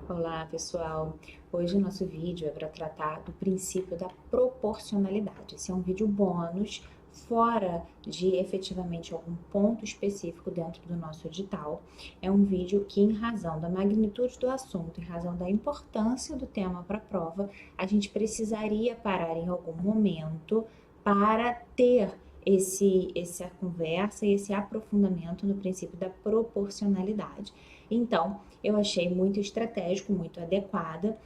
Olá, pessoal! Hoje o nosso vídeo é para tratar do princípio da proporcionalidade. Esse é um vídeo bônus, fora de efetivamente algum ponto específico dentro do nosso edital. É um vídeo que, em razão da magnitude do assunto, em razão da importância do tema para a prova, a gente precisaria parar em algum momento para ter essa conversa e esse aprofundamento no princípio da proporcionalidade. Então, eu achei muito estratégico, muito adequada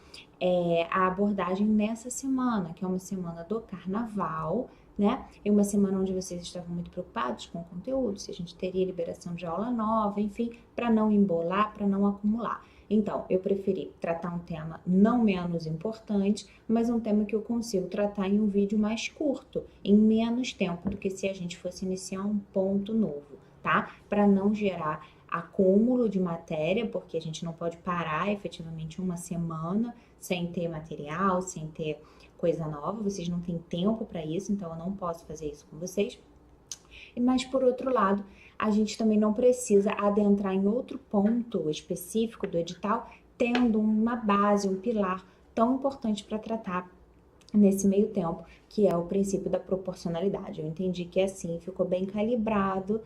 a abordagem nessa semana, que é uma semana do carnaval, né? E uma semana onde vocês estavam muito preocupados com o conteúdo, se a gente teria liberação de aula nova, enfim, para não embolar, para não acumular. Então, eu preferi tratar um tema não menos importante, mas um tema que eu consigo tratar em um vídeo mais curto, em menos tempo do que se a gente fosse iniciar um ponto novo, tá? Para não gerar acúmulo de matéria, porque a gente não pode parar efetivamente uma semana sem ter material, sem ter coisa nova, vocês não têm tempo para isso, então eu não posso fazer isso com vocês. Mas por outro lado, a gente também não precisa adentrar em outro ponto específico do edital, tendo uma base, um pilar tão importante para tratar nesse meio tempo, que é o princípio da proporcionalidade. Eu entendi que assim ficou bem calibrado,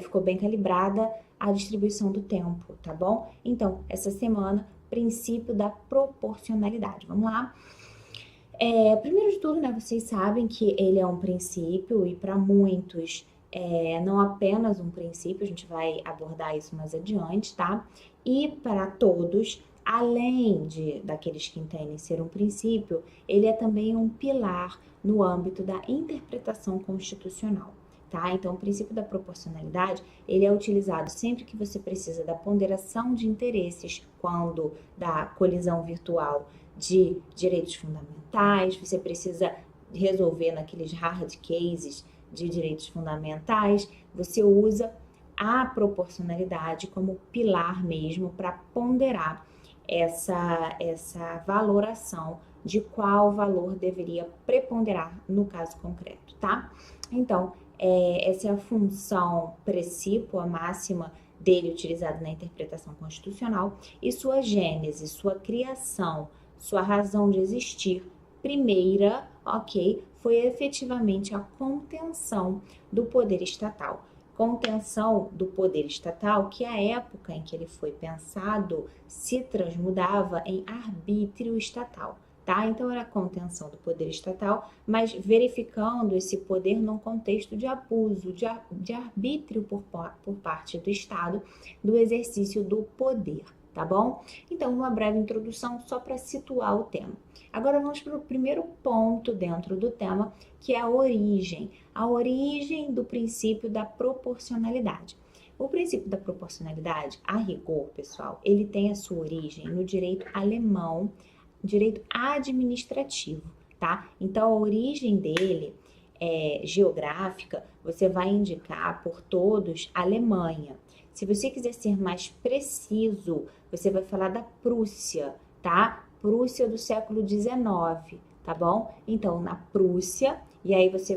ficou bem calibrada a distribuição do tempo, tá bom? Então, essa semana, princípio da proporcionalidade. Vamos lá? Primeiro de tudo, né, vocês sabem que ele é um princípio e para muitos não apenas um princípio, a gente vai abordar isso mais adiante, tá? E para todos, além daqueles que entendem ser um princípio, ele é também um pilar no âmbito da interpretação constitucional. Tá? Então, o princípio da proporcionalidade, ele é utilizado sempre que você precisa da ponderação de interesses, quando da colisão virtual de direitos fundamentais, você precisa resolver naqueles hard cases de direitos fundamentais, você usa a proporcionalidade como pilar mesmo para ponderar essa valoração de qual valor deveria preponderar no caso concreto, tá? Então, essa é a função princípio, a máxima dele utilizada na interpretação constitucional, e sua gênese, sua criação, sua razão de existir, primeira, ok, foi efetivamente a contenção do poder estatal. Contenção do poder estatal que a época em que ele foi pensado se transmudava em arbítrio estatal. Tá? Então era a contenção do poder estatal, mas verificando esse poder num contexto de abuso, de arbítrio por parte do Estado, do exercício do poder, tá bom? Então, uma breve introdução só para situar o tema. Agora vamos para o primeiro ponto dentro do tema, que é a origem do princípio da proporcionalidade. O princípio da proporcionalidade, a rigor, pessoal, ele tem a sua origem no direito alemão, direito administrativo, tá? Então, a origem dele geográfica, você vai indicar por todos Alemanha. Se você quiser ser mais preciso, você vai falar da Prússia, tá? Prússia do século XIX, tá bom? Então, na Prússia, e aí você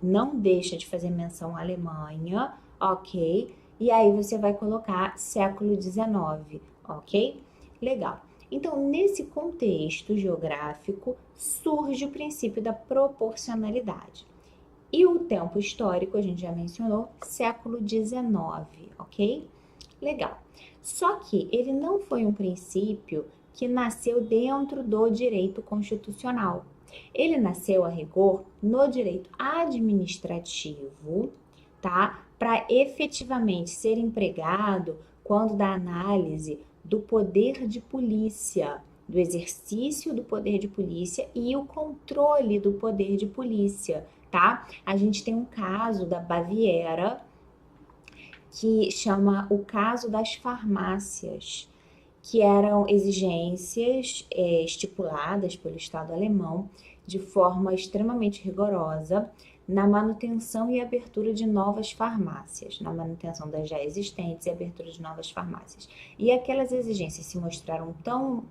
não deixa de fazer menção à Alemanha, ok? E aí você vai colocar século XIX, ok? Legal. Então, nesse contexto geográfico, surge o princípio da proporcionalidade. E o tempo histórico, a gente já mencionou, século XIX, ok? Legal. Só que ele não foi um princípio que nasceu dentro do direito constitucional. Ele nasceu, a rigor, no direito administrativo, tá? Para efetivamente ser empregado quando da análise do poder de polícia, do exercício do poder de polícia e o controle do poder de polícia, tá? A gente tem um caso da Baviera que chama o caso das farmácias, que eram exigências estipuladas pelo Estado alemão de forma extremamente rigorosa na manutenção e abertura de novas farmácias, na manutenção das já existentes e abertura de novas farmácias. E aquelas exigências se mostraram tão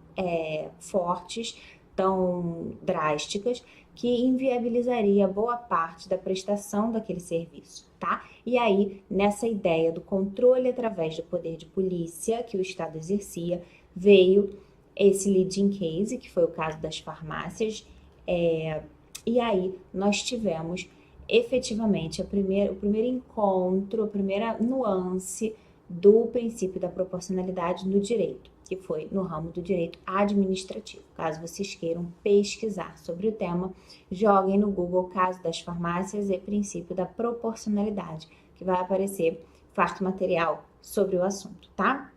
fortes, tão drásticas, que inviabilizaria boa parte da prestação daquele serviço, tá? E aí, nessa ideia do controle através do poder de polícia que o Estado exercia, veio esse leading case, que foi o caso das farmácias, e aí nós tivemos efetivamente o primeiro encontro, a primeira nuance do princípio da proporcionalidade no direito, que foi no ramo do direito administrativo. Caso vocês queiram pesquisar sobre o tema, joguem no Google caso das farmácias e princípio da proporcionalidade, que vai aparecer farto material sobre o assunto, tá?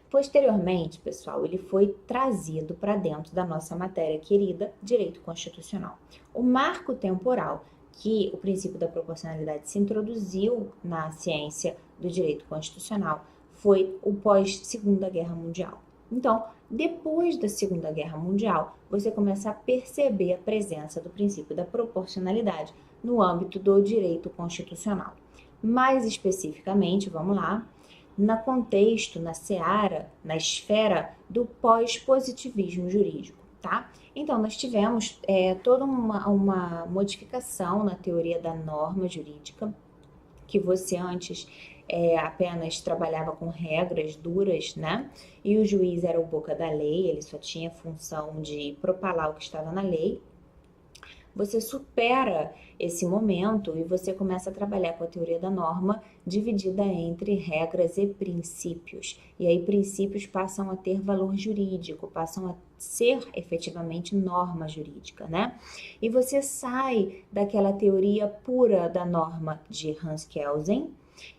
Posteriormente, pessoal, ele foi trazido para dentro da nossa matéria querida, direito constitucional. O marco temporal que o princípio da proporcionalidade se introduziu na ciência do direito constitucional foi o pós-Segunda Guerra Mundial. Então, depois da Segunda Guerra Mundial, você começa a perceber a presença do princípio da proporcionalidade no âmbito do direito constitucional. Mais especificamente, vamos lá, no contexto, na seara, na esfera do pós-positivismo jurídico, tá? Então, nós tivemos toda uma modificação na teoria da norma jurídica, que você antes apenas trabalhava com regras duras, né? E o juiz era o boca da lei, ele só tinha função de propalar o que estava na lei. Você supera esse momento e você começa a trabalhar com a teoria da norma dividida entre regras e princípios. E aí princípios passam a ter valor jurídico, passam a ser efetivamente norma jurídica, né? E você sai daquela teoria pura da norma de Hans Kelsen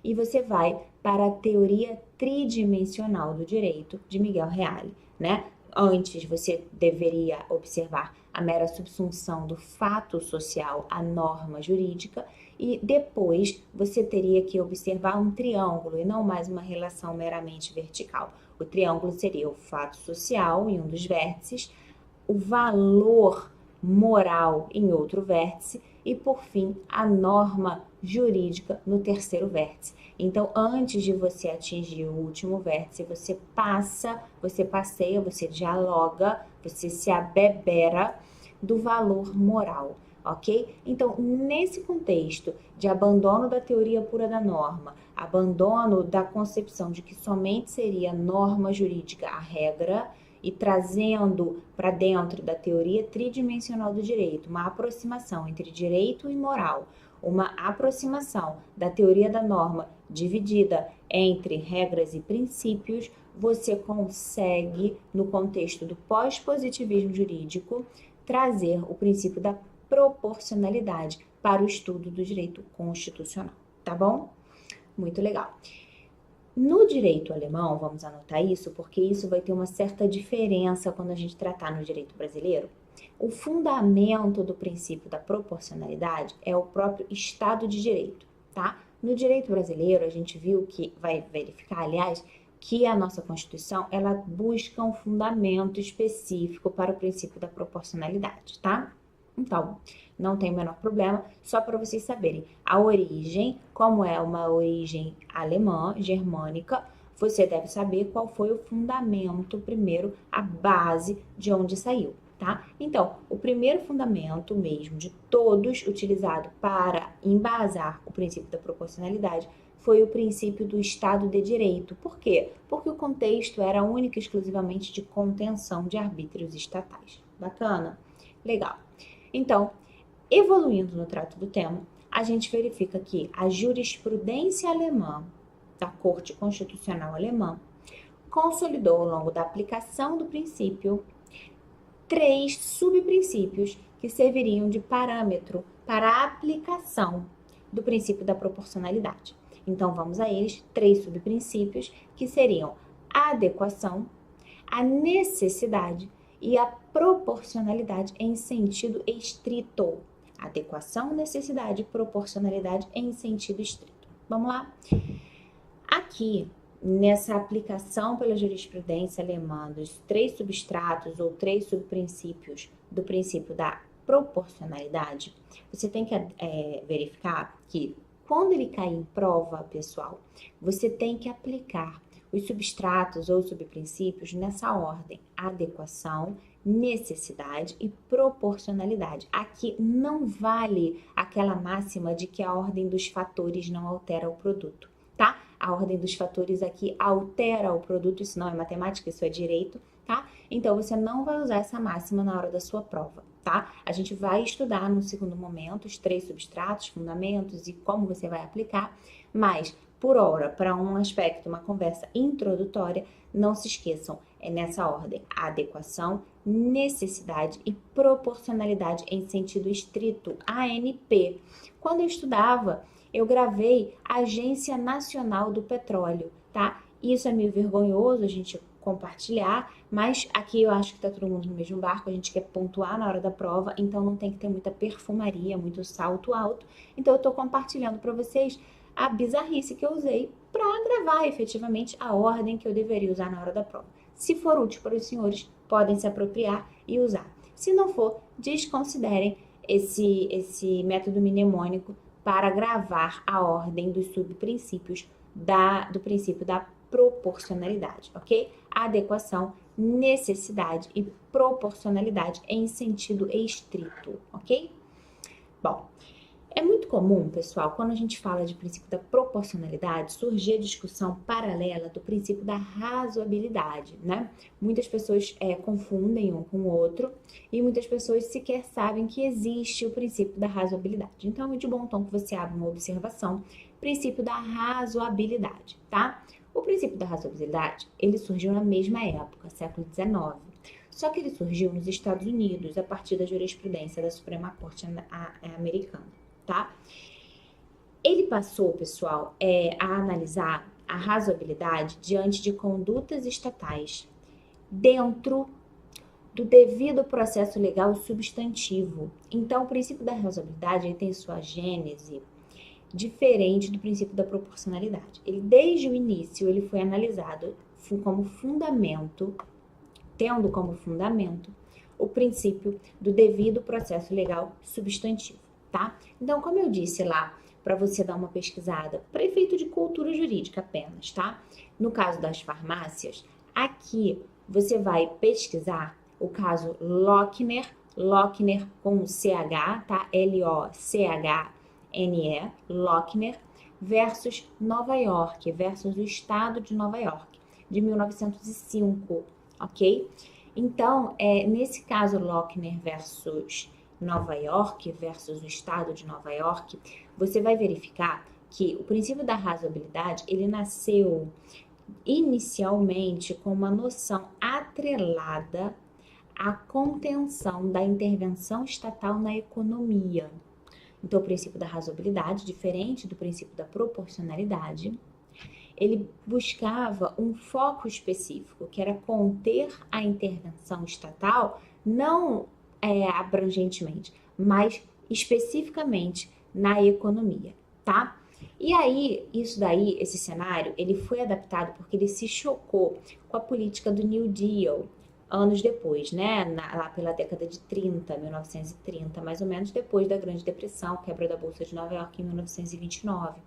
e você vai para a teoria tridimensional do direito de Miguel Reale, né? Antes você deveria observar a mera subsunção do fato social à norma jurídica e depois você teria que observar um triângulo e não mais uma relação meramente vertical. O triângulo seria o fato social em um dos vértices, o valor moral em outro vértice e, por fim, a norma jurídica no terceiro vértice. Então, antes de você atingir o último vértice, você passeia, você dialoga, você se abebera do valor moral, ok? Então, nesse contexto de abandono da teoria pura da norma, abandono da concepção de que somente seria norma jurídica a regra e trazendo para dentro da teoria tridimensional do direito uma aproximação entre direito e moral, uma aproximação da teoria da norma dividida entre regras e princípios, você consegue, no contexto do pós-positivismo jurídico, trazer o princípio da proporcionalidade para o estudo do direito constitucional, tá bom? Muito legal. No direito alemão, vamos anotar isso, porque isso vai ter uma certa diferença quando a gente tratar no direito brasileiro. O fundamento do princípio da proporcionalidade é o próprio Estado de Direito, tá? No direito brasileiro, a gente viu que, vai verificar, aliás, que a nossa Constituição, ela busca um fundamento específico para o princípio da proporcionalidade, tá? Então, não tem o menor problema, só para vocês saberem. A origem, como é uma origem alemã, germânica, você deve saber qual foi o fundamento primeiro, a base de onde saiu, tá? Então, o primeiro fundamento mesmo de todos utilizado para embasar o princípio da proporcionalidade foi o princípio do Estado de Direito. Por quê? Porque o contexto era único e exclusivamente de contenção de arbítrios estatais. Bacana? Legal. Então, evoluindo no trato do tema, a gente verifica que a jurisprudência alemã, da Corte Constitucional Alemã, consolidou ao longo da aplicação do princípio 3 subprincípios que serviriam de parâmetro para a aplicação do princípio da proporcionalidade. Então, vamos a eles, 3 subprincípios que seriam a adequação, a necessidade e a proporcionalidade em sentido estrito. Adequação, necessidade e proporcionalidade em sentido estrito. Vamos lá? Aqui, nessa aplicação pela jurisprudência alemã dos 3 substratos ou 3 subprincípios do princípio da proporcionalidade, você tem que verificar que quando ele cai em prova, pessoal, você tem que aplicar os substratos ou subprincípios nessa ordem: adequação, necessidade e proporcionalidade. Aqui não vale aquela máxima de que a ordem dos fatores não altera o produto, tá? A ordem dos fatores aqui altera o produto, isso não é matemática, isso é direito, tá? Então, você não vai usar essa máxima na hora da sua prova, tá? A gente vai estudar no segundo momento os 3 substratos, fundamentos e como você vai aplicar, mas, por hora, para um aspecto, uma conversa introdutória, não se esqueçam, é nessa ordem, adequação, necessidade e proporcionalidade em sentido estrito, ANP. Quando eu estudava, eu gravei Agência Nacional do Petróleo, tá? Isso é meio vergonhoso a gente compartilhar, mas aqui eu acho que tá todo mundo no mesmo barco, a gente quer pontuar na hora da prova, então não tem que ter muita perfumaria, muito salto alto. Então eu tô compartilhando para vocês a bizarrice que eu usei para gravar efetivamente a ordem que eu deveria usar na hora da prova. Se for útil para os senhores, podem se apropriar e usar. Se não for, desconsiderem esse método mnemônico para gravar a ordem dos subprincípios do princípio da proporcionalidade, ok? Adequação, necessidade e proporcionalidade em sentido estrito, ok? Bom, é muito comum, pessoal, quando a gente fala de princípio da proporcionalidade, surgir a discussão paralela do princípio da razoabilidade, né? Muitas pessoas confundem um com o outro e muitas pessoas sequer sabem que existe o princípio da razoabilidade. Então, é de bom tom que você abra uma observação, princípio da razoabilidade, tá? O princípio da razoabilidade, ele surgiu na mesma época, século XIX. Só que ele surgiu nos Estados Unidos a partir da jurisprudência da Suprema Corte americana, tá? Ele passou, pessoal, a analisar a razoabilidade diante de condutas estatais dentro do devido processo legal substantivo. Então, o princípio da razoabilidade ele tem sua gênese diferente do princípio da proporcionalidade. Ele, desde o início, ele foi analisado como fundamento, tendo como fundamento o princípio do devido processo legal substantivo, tá? Então, como eu disse lá, para você dar uma pesquisada, para efeito de cultura jurídica apenas, tá? No caso das farmácias, aqui você vai pesquisar o caso Lochner com CH, tá? L-O-C-H-N-E, Lochner, versus Nova York, versus o estado de Nova York, de 1905, ok? Então, nesse caso Lochner versus Nova York, versus o estado de Nova York, você vai verificar que o princípio da razoabilidade, ele nasceu inicialmente com uma noção atrelada à contenção da intervenção estatal na economia. Então, o princípio da razoabilidade, diferente do princípio da proporcionalidade, ele buscava um foco específico, que era conter a intervenção estatal, não abrangentemente, mas especificamente na economia, tá? E aí, esse cenário, ele foi adaptado porque ele se chocou com a política do New Deal, anos depois, né? Lá pela década de 30, 1930, mais ou menos, depois da Grande Depressão, quebra da Bolsa de Nova York em 1929.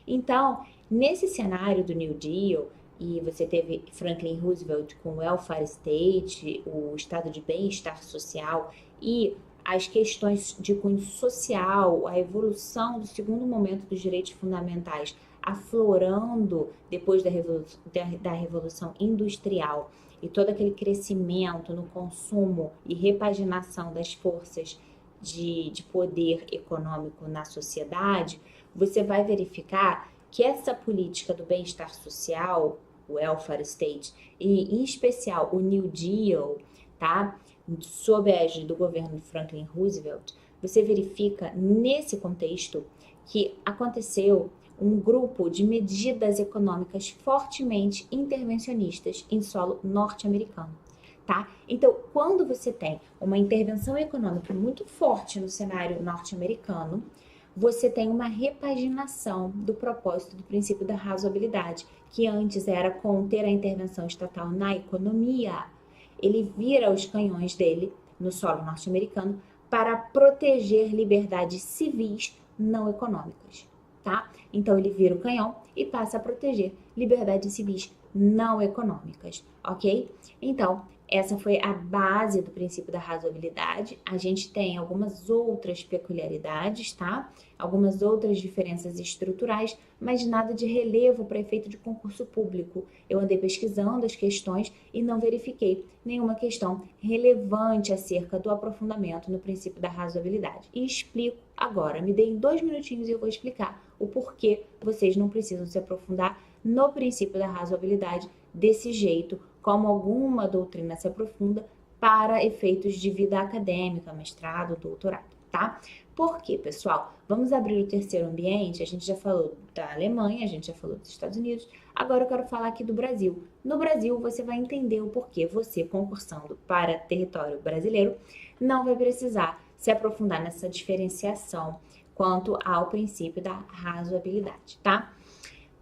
Então, nesse cenário do New Deal, e você teve Franklin Roosevelt com o Welfare State, o estado de bem-estar social e as questões de cunho social, a evolução do segundo momento dos direitos fundamentais aflorando depois da Revolução Industrial e todo aquele crescimento no consumo e repaginação das forças de poder econômico na sociedade, você vai verificar que essa política do bem-estar social, o welfare state, e em especial o New Deal, tá? Sob a égide do governo de Franklin Roosevelt, você verifica nesse contexto que aconteceu um grupo de medidas econômicas fortemente intervencionistas em solo norte-americano, tá? Então, quando você tem uma intervenção econômica muito forte no cenário norte-americano, você tem uma repaginação do propósito do princípio da razoabilidade, que antes era conter a intervenção estatal na economia. Ele vira os canhões dele no solo norte-americano para proteger liberdades civis não econômicas, tá? Então, ele vira o canhão e passa a proteger liberdades civis não econômicas, ok? Então, Essa foi a base do princípio da razoabilidade. A gente tem algumas outras peculiaridades, tá? Algumas outras diferenças estruturais, mas nada de relevo para efeito de concurso público. Eu andei pesquisando as questões e não verifiquei nenhuma questão relevante acerca do aprofundamento no princípio da razoabilidade. E explico agora. Me deem 2 minutinhos e eu vou explicar o porquê vocês não precisam se aprofundar no princípio da razoabilidade desse jeito, como alguma doutrina se aprofunda para efeitos de vida acadêmica, mestrado, doutorado, tá? Por quê, pessoal? Vamos abrir o terceiro ambiente. A gente já falou da Alemanha, a gente já falou dos Estados Unidos. Agora eu quero falar aqui do Brasil. No Brasil, você vai entender o porquê você, concursando para território brasileiro, não vai precisar se aprofundar nessa diferenciação quanto ao princípio da razoabilidade, tá?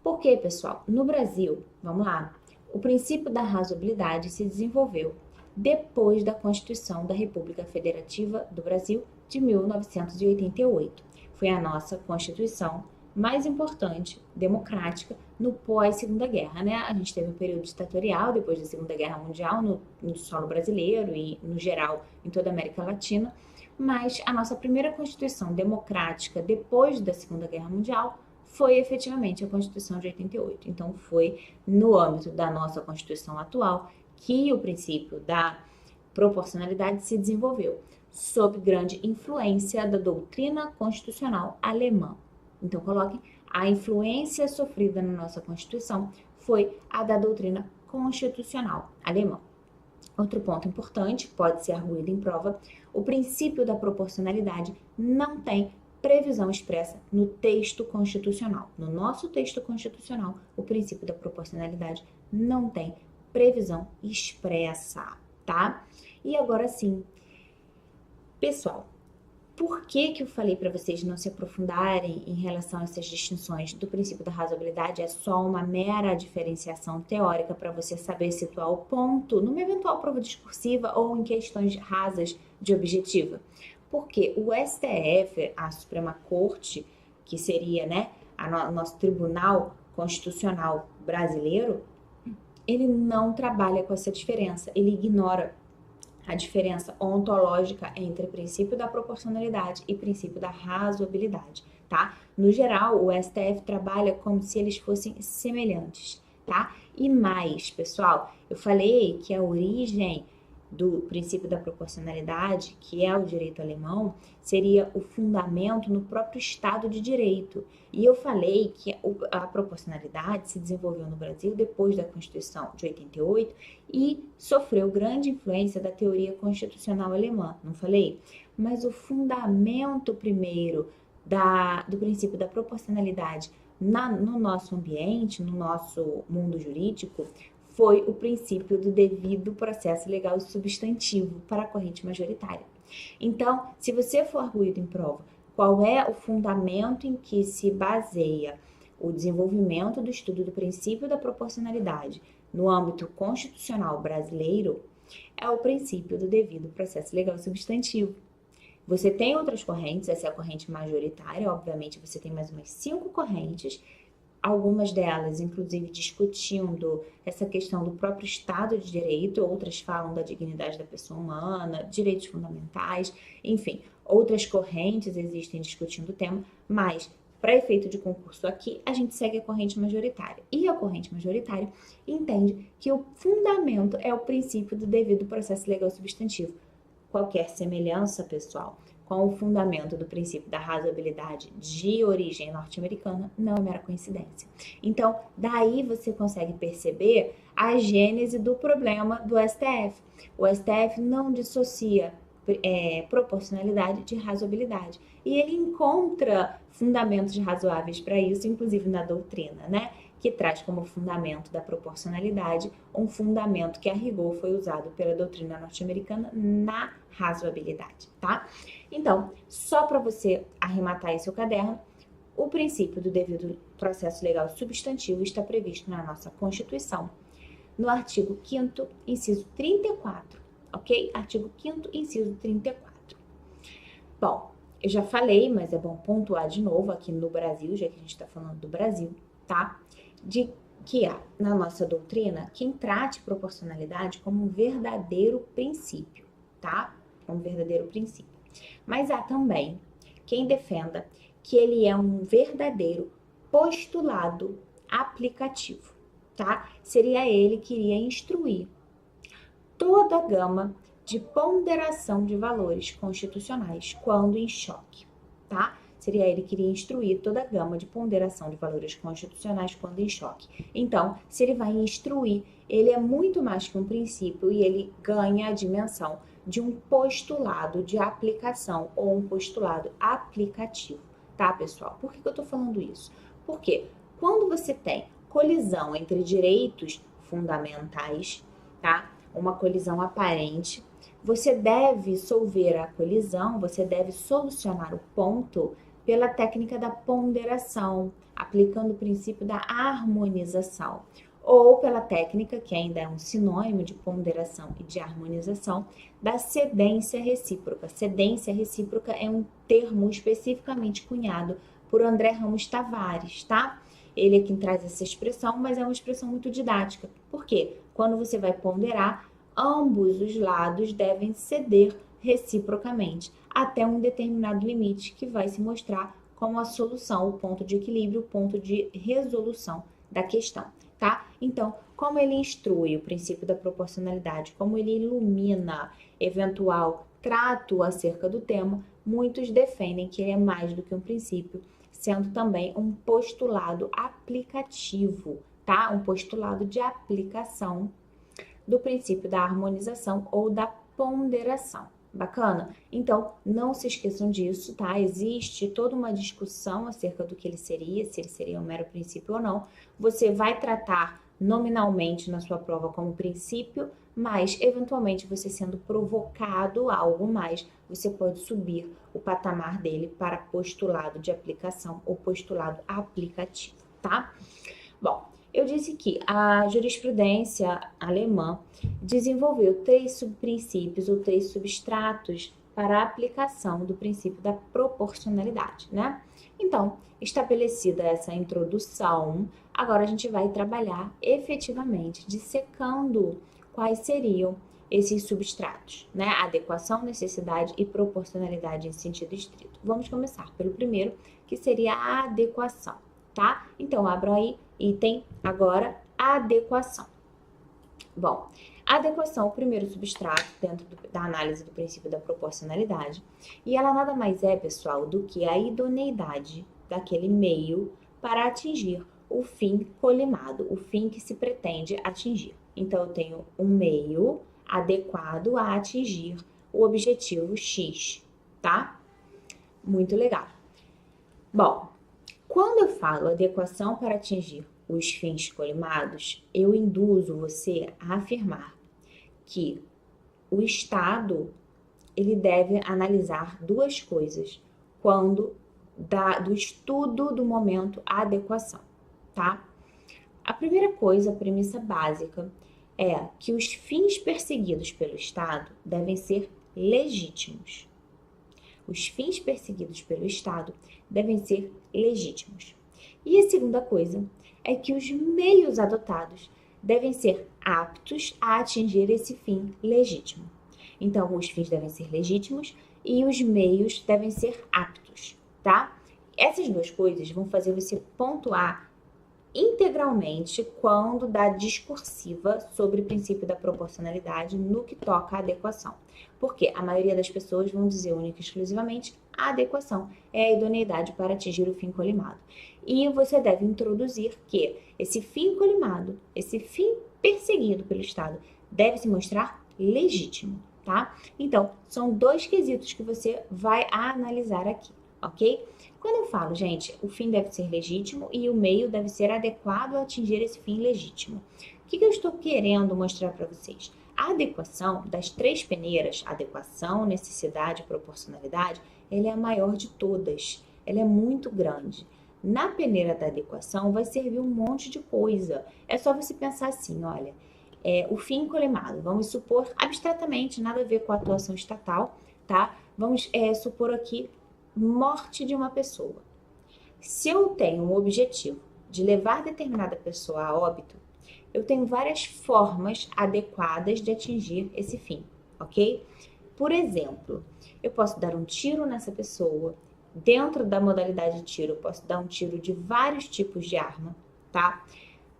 Por quê, pessoal? No Brasil, vamos lá, o princípio da razoabilidade se desenvolveu depois da Constituição da República Federativa do Brasil de 1988. Foi a nossa Constituição mais importante, democrática, no pós-Segunda Guerra, né? A gente teve um período ditatorial depois da Segunda Guerra Mundial no solo brasileiro e, no geral, em toda a América Latina, mas a nossa primeira Constituição democrática depois da Segunda Guerra Mundial foi efetivamente a Constituição de 88. Então, foi no âmbito da nossa Constituição atual que o princípio da proporcionalidade se desenvolveu, sob grande influência da doutrina constitucional alemã. Então, coloquem, a influência sofrida na nossa Constituição foi a da doutrina constitucional alemã. Outro ponto importante, pode ser arguído em prova, o princípio da proporcionalidade não tem previsão expressa no texto constitucional. No nosso texto constitucional, o princípio da proporcionalidade não tem previsão expressa, tá? E agora sim, pessoal, por que eu falei para vocês não se aprofundarem em relação a essas distinções do princípio da razoabilidade? É só uma mera diferenciação teórica para você saber situar o ponto numa eventual prova discursiva ou em questões rasas de objetiva. Porque o STF, a Suprema Corte, que seria, né, o nosso Tribunal Constitucional brasileiro, ele não trabalha com essa diferença, ele ignora a diferença ontológica entre princípio da proporcionalidade e princípio da razoabilidade, tá? No geral, o STF trabalha como se eles fossem semelhantes, tá? E mais, pessoal, eu falei que a origem do princípio da proporcionalidade, que é o direito alemão, seria o fundamento no próprio Estado de Direito. E eu falei que a proporcionalidade se desenvolveu no Brasil depois da Constituição de 88 e sofreu grande influência da teoria constitucional alemã, não falei? Mas o fundamento primeiro do princípio da proporcionalidade no nosso ambiente, no nosso mundo jurídico, foi o princípio do devido processo legal substantivo para a corrente majoritária. Então, se você for arguído em prova, qual é o fundamento em que se baseia o desenvolvimento do estudo do princípio da proporcionalidade no âmbito constitucional brasileiro, é o princípio do devido processo legal substantivo. Você tem outras correntes, essa é a corrente majoritária, obviamente você tem mais umas 5 correntes, algumas delas, inclusive, discutindo essa questão do próprio Estado de Direito, outras falam da dignidade da pessoa humana, direitos fundamentais, enfim, outras correntes existem discutindo o tema, mas, para efeito de concurso aqui, a gente segue a corrente majoritária. E a corrente majoritária entende que o fundamento é o princípio do devido processo legal substantivo. Qualquer semelhança, pessoal, com o fundamento do princípio da razoabilidade de origem norte-americana não é mera coincidência. Então, daí você consegue perceber a gênese do problema do STF. O STF não dissocia proporcionalidade de razoabilidade. E ele encontra fundamentos razoáveis para isso, inclusive na doutrina, né? Que traz como fundamento da proporcionalidade um fundamento que a rigor foi usado pela doutrina norte-americana na razoabilidade, tá? Então, só para você arrematar aí seu caderno, o princípio do devido processo legal substantivo está previsto na nossa Constituição, no artigo 5º, inciso 34, ok? Artigo 5º, inciso 34. Bom, eu já falei, mas é bom pontuar de novo aqui no Brasil, já que a gente está falando do Brasil, tá? De que há na nossa doutrina quem trate proporcionalidade como um verdadeiro princípio, tá? Um verdadeiro princípio. Mas há também quem defenda que ele é um verdadeiro postulado aplicativo, tá? Seria ele que iria instruir toda a gama de ponderação de valores constitucionais quando em choque, tá? Seria ele que iria instruir toda a gama de ponderação de valores constitucionais quando em choque. Então, se ele vai instruir, ele é muito mais que um princípio e ele ganha a dimensão de um postulado de aplicação ou um postulado aplicativo, tá, pessoal? Por que eu tô falando isso? Porque quando você tem colisão entre direitos fundamentais, tá? Uma colisão aparente, você deve solver a colisão, você deve solucionar o ponto pela técnica da ponderação, aplicando o princípio da harmonização, ou pela técnica, que ainda é um sinônimo de ponderação e de harmonização, da cedência recíproca. Cedência recíproca é um termo especificamente cunhado por André Ramos Tavares, tá? Ele é quem traz essa expressão, mas é uma expressão muito didática. Por quê? Quando você vai ponderar, ambos os lados devem ceder reciprocamente, até um determinado limite que vai se mostrar como a solução, o ponto de equilíbrio, o ponto de resolução da questão, tá? Então, como ele instrui o princípio da proporcionalidade, como ele ilumina eventual trato acerca do tema, muitos defendem que ele é mais do que um princípio, sendo também um postulado aplicativo, tá? Um postulado de aplicação do princípio da harmonização ou da ponderação. Bacana? Então, não se esqueçam disso, tá? Existe toda uma discussão acerca do que ele seria, se ele seria um mero princípio ou não. Você vai tratar nominalmente na sua prova como princípio, mas eventualmente você sendo provocado a algo mais, você pode subir o patamar dele para postulado de aplicação ou postulado aplicativo, tá? Bom, eu disse que a jurisprudência alemã desenvolveu 3 subprincípios ou 3 substratos para a aplicação do princípio da proporcionalidade, né? Então, estabelecida essa introdução, agora a gente vai trabalhar efetivamente dissecando quais seriam esses substratos, né? Adequação, necessidade e proporcionalidade em sentido estrito. Vamos começar pelo primeiro, que seria a adequação, tá? Então, abra aí item agora, adequação. Bom, a adequação é o primeiro substrato dentro da análise do princípio da proporcionalidade, e ela nada mais é, pessoal, do que a idoneidade daquele meio para atingir o fim colimado, o fim que se pretende atingir. Então, eu tenho um meio adequado a atingir o objetivo X, tá? Muito legal. Bom, quando eu falo adequação para atingir os fins colimados, eu induzo você a afirmar que o Estado ele deve analisar 2 coisas quando do estudo do momento adequação, tá? A primeira coisa, a premissa básica, é que os fins perseguidos pelo Estado devem ser legítimos. Os fins perseguidos pelo Estado devem ser legítimos. E a segunda coisa é que os meios adotados devem ser aptos a atingir esse fim legítimo. Então, os fins devem ser legítimos e os meios devem ser aptos, tá? Essas 2 coisas vão fazer você pontuar integralmente quando dá discursiva sobre o princípio da proporcionalidade no que toca à adequação. Porque a maioria das pessoas vão dizer única e exclusivamente a adequação é a idoneidade para atingir o fim colimado. E você deve introduzir que esse fim colimado, esse fim perseguido pelo Estado, deve se mostrar legítimo, tá? Então, são 2 quesitos que você vai analisar aqui, ok? Quando eu falo, gente, o fim deve ser legítimo e o meio deve ser adequado a atingir esse fim legítimo. O que eu estou querendo mostrar para vocês? A adequação das 3 peneiras, adequação, necessidade e proporcionalidade, ela é a maior de todas. Ela é muito grande. Na peneira da adequação vai servir um monte de coisa. É só você pensar assim, olha, o fim colimado, vamos supor abstratamente, nada a ver com a atuação estatal, tá? Vamos supor aqui morte de uma pessoa. Se eu tenho um objetivo de levar determinada pessoa a óbito, eu tenho várias formas adequadas de atingir esse fim, ok? Por exemplo, eu posso dar um tiro nessa pessoa. Dentro da modalidade de tiro, eu posso dar um tiro de vários tipos de arma, tá?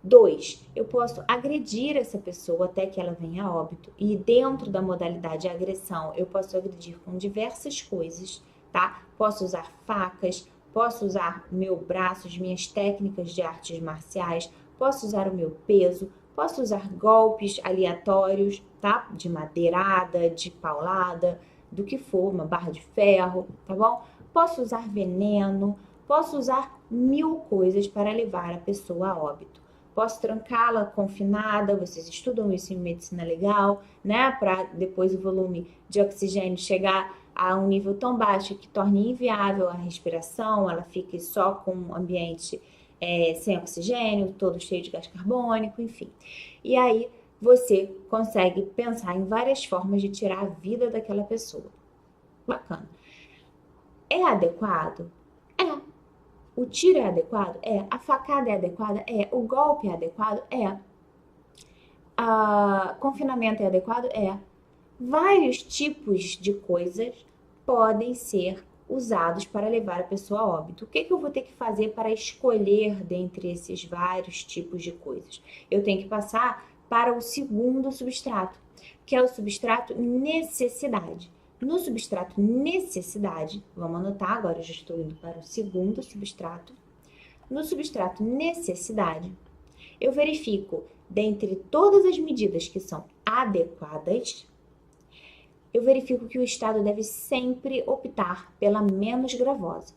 2, eu posso agredir essa pessoa até que ela venha a óbito. E dentro da modalidade de agressão, eu posso agredir com diversas coisas, tá? Posso usar facas, posso usar meu braço, as minhas técnicas de artes marciais, posso usar o meu peso, posso usar golpes aleatórios, tá? De madeirada, de paulada, do que for, uma barra de ferro, tá bom? Posso usar veneno, posso usar 1000 coisas para levar a pessoa a óbito. Posso trancá-la confinada, vocês estudam isso em medicina legal, né? Para depois o volume de oxigênio chegar a um nível tão baixo que torne inviável a respiração, ela fique só com um ambiente sem oxigênio, todo cheio de gás carbônico, enfim. E aí você consegue pensar em várias formas de tirar a vida daquela pessoa. Bacana. É adequado? É. O tiro é adequado? É. A facada é adequada? É. O golpe é adequado? É. Confinamento é adequado? É. Vários tipos de coisas podem ser usados para levar a pessoa a óbito. O que eu vou ter que fazer para escolher dentre esses vários tipos de coisas? Eu tenho que passar para o segundo substrato, que é o substrato necessidade. No substrato necessidade, vamos anotar agora, eu já estou indo para o segundo substrato. No substrato necessidade, eu verifico, dentre todas as medidas que são adequadas, eu verifico que o Estado deve sempre optar pela menos gravosa,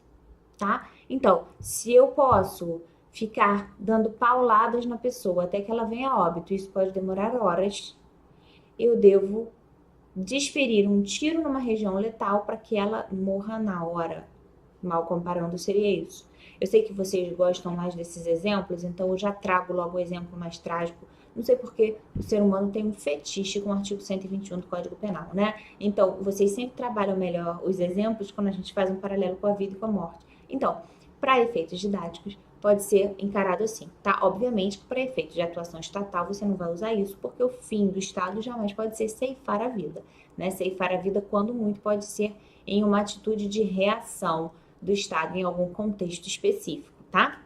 tá? Então, se eu posso ficar dando pauladas na pessoa até que ela venha a óbito, isso pode demorar horas, eu devo desferir um tiro numa região letal para que ela morra na hora. Mal comparando, seria isso. Eu sei que vocês gostam mais desses exemplos, então eu já trago logo o exemplo mais trágico. Não sei porque o ser humano tem um fetiche com o artigo 121 do Código Penal, né? Então, vocês sempre trabalham melhor os exemplos quando a gente faz um paralelo com a vida e com a morte. Então, para efeitos didáticos, pode ser encarado assim, tá? Obviamente que para efeitos de atuação estatal você não vai usar isso, porque o fim do Estado jamais pode ser ceifar a vida, né? Ceifar a vida, quando muito, pode ser em uma atitude de reação do Estado em algum contexto específico, tá?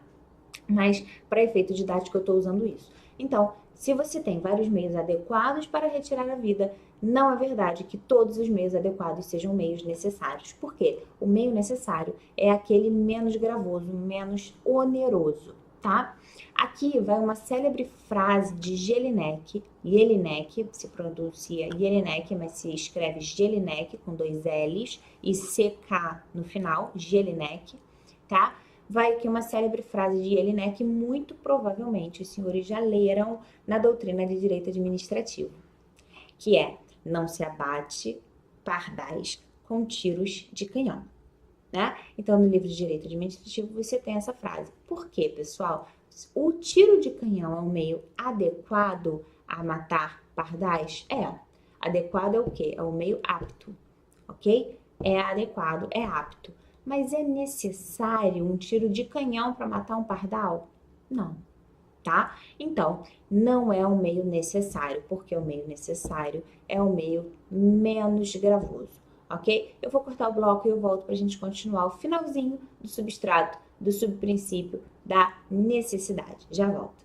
Mas para efeito didático eu estou usando isso. Então, se você tem vários meios adequados para retirar a vida, não é verdade que todos os meios adequados sejam meios necessários. Por quê? O meio necessário é aquele menos gravoso, menos oneroso, tá? Aqui vai uma célebre frase de Jelinek. Jelinek, se pronuncia Jelinek, mas se escreve Jelinek com 2 L's e CK no final, Jelinek, tá? Vai aqui uma célebre frase de Jelinek que muito provavelmente os senhores já leram na doutrina de direito administrativo, que é: não se abate pardais com tiros de canhão, né? Então, no livro de direito administrativo você tem essa frase. Por quê, pessoal? O tiro de canhão é um meio adequado a matar pardais? É. Adequado é o quê? É o meio apto, ok? É adequado, é apto. Mas é necessário um tiro de canhão para matar um pardal? Não, tá? Então, não é o meio necessário, porque o meio necessário é o meio menos gravoso, ok? Eu vou cortar o bloco e eu volto para a gente continuar o finalzinho do substrato, do subprincípio da necessidade. Já volto.